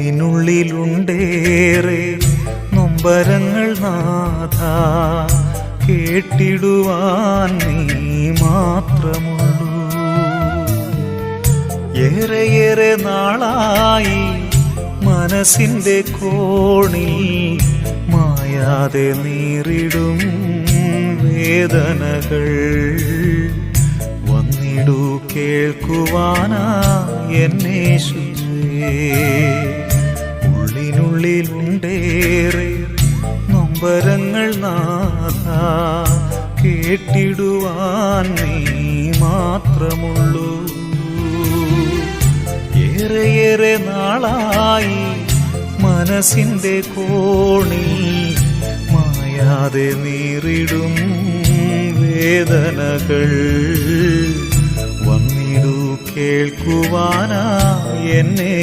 ഉള്ളിനുള്ളിലുണ്ടേറെ നൊമ്പരങ്ങൾ നാഥ, കേട്ടിടുവാൻ നീ മാത്രമുള്ളൂ. ഏറെയേറെ നാളായി മനസ്സിന്റെ കോണിൽ മായാതെ നീറിടും വേദനകൾ. വന്നിടൂ കേൾക്കുവാനാ എന്നേശുവേ. ഉള്ളിനുള്ളിലുണ്ടേറെ നൊമ്പരങ്ങൾ നാഥ, കേട്ടിടുവാൻ നീ മാത്രമുള്ളൂ. ഏറെയേറെ നാളായി മനസ്സിന്റെ കോണിൽ മായാതെ നീറിടും വേദനകൾ. വന്നിടൂ കേൾക്കുവാനാ എന്നെ